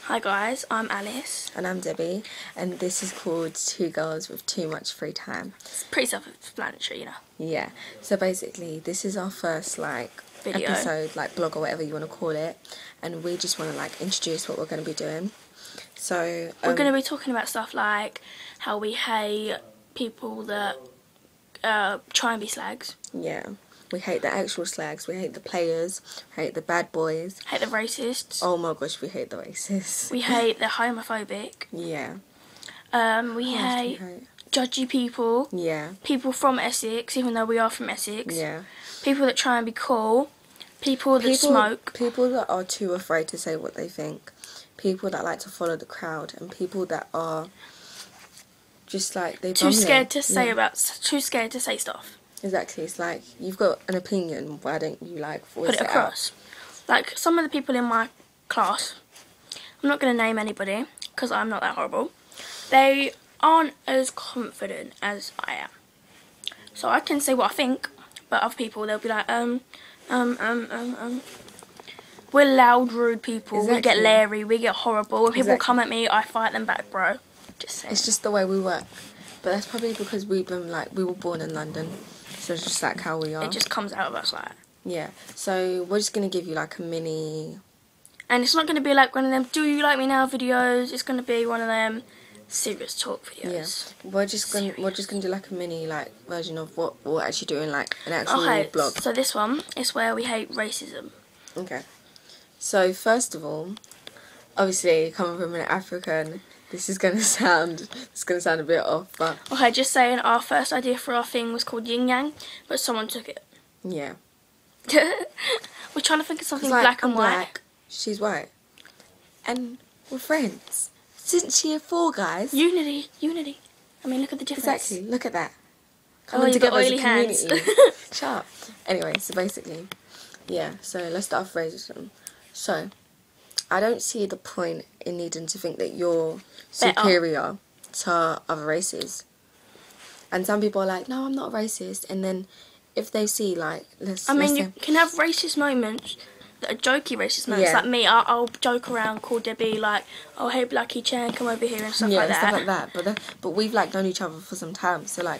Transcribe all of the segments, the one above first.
Hi guys, I'm Alice. And I'm Debbie, and this is called Two Girls with Too Much Free Time. It's pretty self-explanatory, you know. Yeah, so basically this is our first Video. episode, blog or whatever you want to call it, and we just want to introduce what we're going to be doing. So we're going to be talking about stuff like how we hate people that try and be slags. Yeah. We hate the actual slags, we hate the players, we hate the bad boys. Hate the racists. Oh my gosh, we hate the racists. We hate the homophobic. Yeah. We hate judgy people. Yeah. People from Essex, even though we are from Essex. Yeah. People that try and be cool. People that smoke. People that are too afraid to say what they think. People that like to follow the crowd. And people that are just too scared to say stuff. Exactly, it's like, you've got an opinion, why don't you voice put it across? Like, some of the people in my class, I'm not going to name anybody, because I'm not that horrible, they aren't as confident as I am. So I can say what I think, but other people, they'll be like, we're loud, rude people, exactly. We get leery, we get horrible. When people come at me, I fight them back, bro. Just saying. It's just the way we work. But that's probably because we've been, we were born in London. So it's just how we are. It just comes out of us Yeah. So we're just going to give you a mini... And it's not going to be like one of them do you like me now videos. It's going to be one of them serious talk videos. Yeah. We're just going to do a mini version of what we're actually doing, an actual blog. So this one is where we hate racism. Okay. So first of all, obviously coming from an African, this is going to sound a bit off, but... Okay, just saying, our first idea for our thing was called Yin Yang, but someone took it. Yeah. We're trying to think of something black and white. Black, she's white. And we're friends. Isn't she a four, guys? Unity. I mean, look at the difference. Exactly, look at that. Coming together as a community. Shut up. Anyway, so basically, yeah, so let's start off racism. So, I don't see the point in needing to think that you're superior to other races. And some people are like, no, I'm not racist. And then if they see, you can have racist moments that are jokey racist moments. Yeah. Like me, I'll joke around, call Debbie, oh, hey, Blackie Chan, come over here and stuff like that. Yeah, stuff like that. But we've, known each other for some time. So, I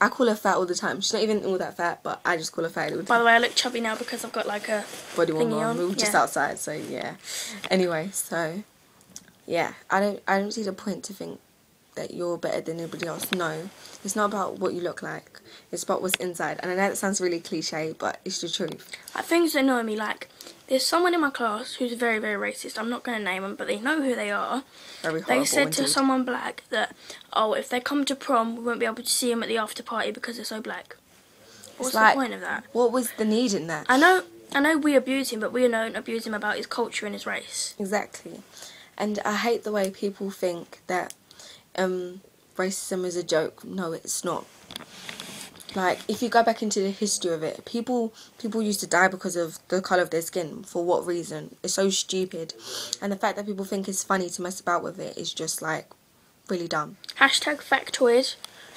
call her fat all the time. She's not even all that fat, but I just call her fat all the time. By the way, I look chubby now because I've got, a body warmer on. We were just just outside, so, yeah. Anyway, so... Yeah, I don't see the point to think that you're better than anybody else. No, it's not about what you look like. It's about what's inside. And I know that sounds really cliche, but it's the truth. Things that annoy me, there's someone in my class who's very, very racist. I'm not going to name them, but they know who they are. Very horrible. They said to someone black that, if they come to prom, we won't be able to see them at the after party because they're so black. What's the point of that? What was the need in that? I know we abuse him, but we don't abuse him about his culture and his race. Exactly. And I hate the way people think that racism is a joke. No, it's not. If you go back into the history of it, people used to die because of the colour of their skin. For what reason? It's so stupid. And the fact that people think it's funny to mess about with it is just, really dumb. #factoid.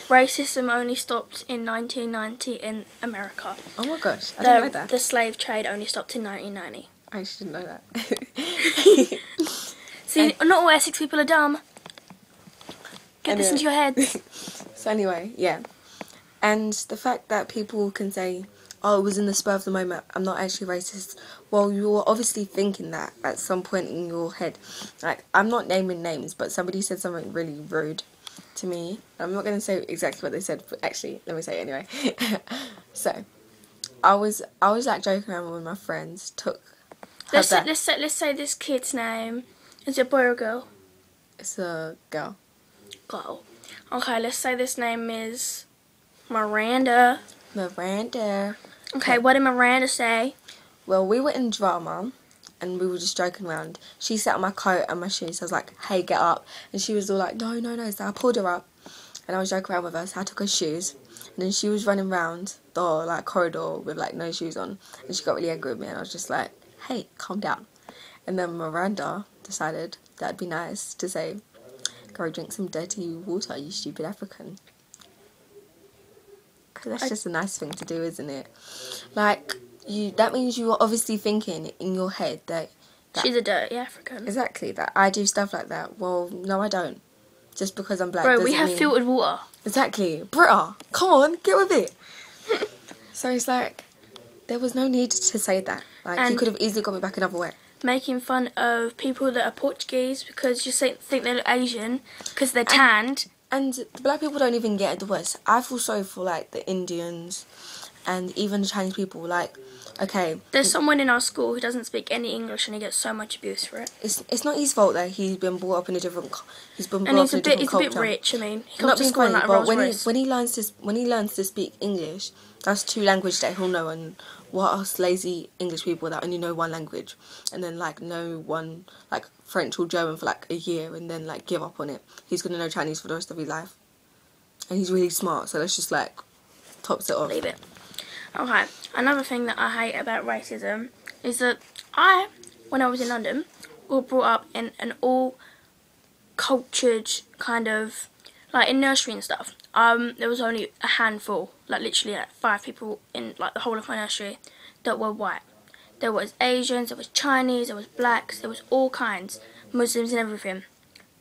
Racism only stopped in 1990 in America. Oh my gosh, I didn't know that. The slave trade only stopped in 1990. I actually didn't know that. See, not all Essex people are dumb. Get this into your head. So anyway, yeah. And the fact that people can say, oh, it was in the spur of the moment, I'm not actually racist. Well, you're obviously thinking that at some point in your head. I'm not naming names, but somebody said something really rude to me. I'm not going to say exactly what they said, but actually, let me say it anyway. So, I was joking around with my friends, Let's say this kid's name. Is it a boy or a girl? It's a girl. Girl. Okay, let's say this name is Miranda. Miranda. Okay, what did Miranda say? Well, we were in drama, and we were just joking around. She sat on my coat and my shoes. So I was like, hey, get up. And she was all like, no. So I pulled her up, and I was joking around with her, so I took her shoes. And then she was running around the corridor with no shoes on. And she got really angry with me, and I was just like, hey, calm down. And then Miranda decided that'd be nice to say, go drink some dirty water, you stupid African. Because that's just a nice thing to do, isn't it? That means you are obviously thinking in your head that She's a dirty African. Exactly, that I do stuff like that. Well, no, I don't. Just because I'm black. Bro, we doesn't have mean... filtered water. Exactly. Britta, come on, get with it. So it's like, there was no need to say that. Like, And- you could have easily got me back another way. Making fun of people that are Portuguese because you think they look Asian because they're tanned. And the black people don't even get it the worst. I feel sorry for, like, the Indians and even the Chinese people. Like, okay. There's someone in our school who doesn't speak any English and he gets so much abuse for it. It's not his fault that he's been brought up in a different... He's been brought And up in a different culture. he's a bit rich, I mean. He Not comes to being school in funny, like a but Rolls when Royce. when he learns to speak English, that's two languages that he'll know. And what us lazy English people that only know one language, and then like know one like French or German for like a year, and then like give up on it. He's gonna know Chinese for the rest of his life, and he's really smart. So that's just like tops it off. Leave it. Okay. Another thing that I hate about racism is that when I was in London, was brought up in an all cultured kind of, like in nursery and stuff. There was only a handful, like literally like 5 people in like the whole of my nursery that were white. There was Asians, there was Chinese, there was blacks, there was all kinds, Muslims and everything.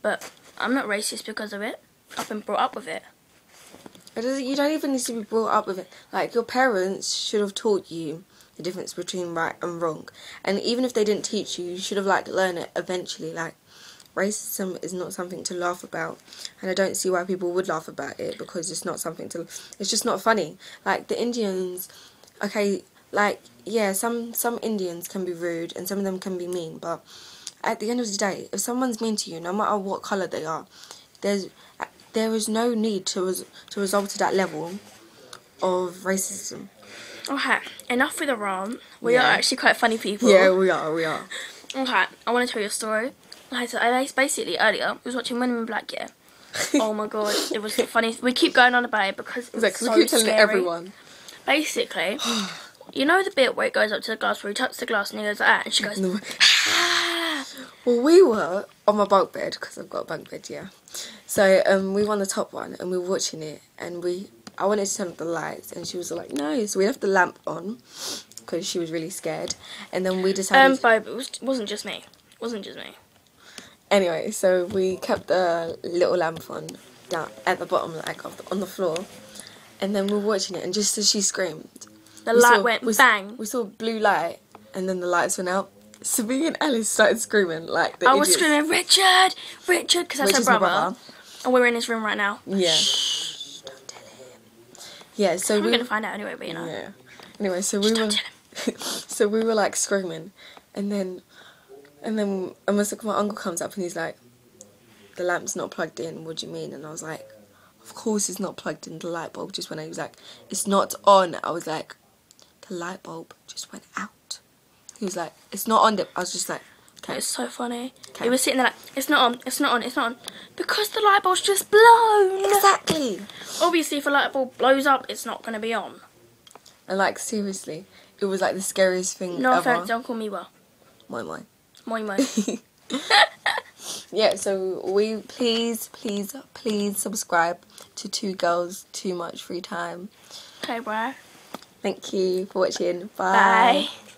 But I'm not racist because of it. I've been brought up with it. You don't even need to be brought up with it. Like, your parents should have taught you the difference between right and wrong. And even if they didn't teach you, you should have like learned it eventually. Like, racism is not something to laugh about, and I don't see why people would laugh about it, because it's not something to... It's just not funny. Like, the Indians, okay, like, yeah, some Indians can be rude and some of them can be mean, but at the end of the day, if someone's mean to you, no matter what colour they are, there is no need to resort to that level of racism. Okay, enough with the rant. We are actually quite funny people. Yeah, we are. Okay, I want to tell you a story. So I basically earlier I was watching Men in Black, yeah. Oh my god, it was funny. We keep going on about it because it's so we keep telling scary. everyone. Basically, you know the bit where it goes up to the glass where he touches the glass and he goes like that and she goes, ah. Well, we were on my bunk bed, because I've got a bunk bed, yeah. So we were on the top one and we were watching it, and I wanted to turn up the lights, and she was like, no. So we left the lamp on because she was really scared, and then we decided... Babe, it wasn't just me. It wasn't just me. Anyway, so we kept the little lamp on down at the bottom, like on the floor, and then we were watching it, and just as she screamed, The light went bang. We saw blue light, and then the lights went out. So me and Alice started screaming like the I was idiots. screaming, Richard, because that's Which her is my brother. And we're in his room right now. Yeah. Shh, don't tell him. Yeah, so we're gonna find out anyway, but you know. Yeah. Anyway, so Just we were don't tell him. so we were like screaming, and then my uncle comes up and he's like, the lamp's not plugged in, what do you mean? And I was like, of course it's not plugged in, the light bulb just went out. He was like, it's not on. I was like, the light bulb just went out. He was like, it's not on. I was just like, okay. It's so funny. Okay. He was sitting there like, it's not on, it's not on, it's not on. Because the light bulb's just blown. Exactly. Obviously, if a light bulb blows up, it's not going to be on. And like, seriously, it was like the scariest thing No ever. offense, don't call me well. Moi. Moi moi. Yeah, so we please subscribe to Two Girls Too Much Free Time. Okay, bro. Thank you for watching. Bye. Bye.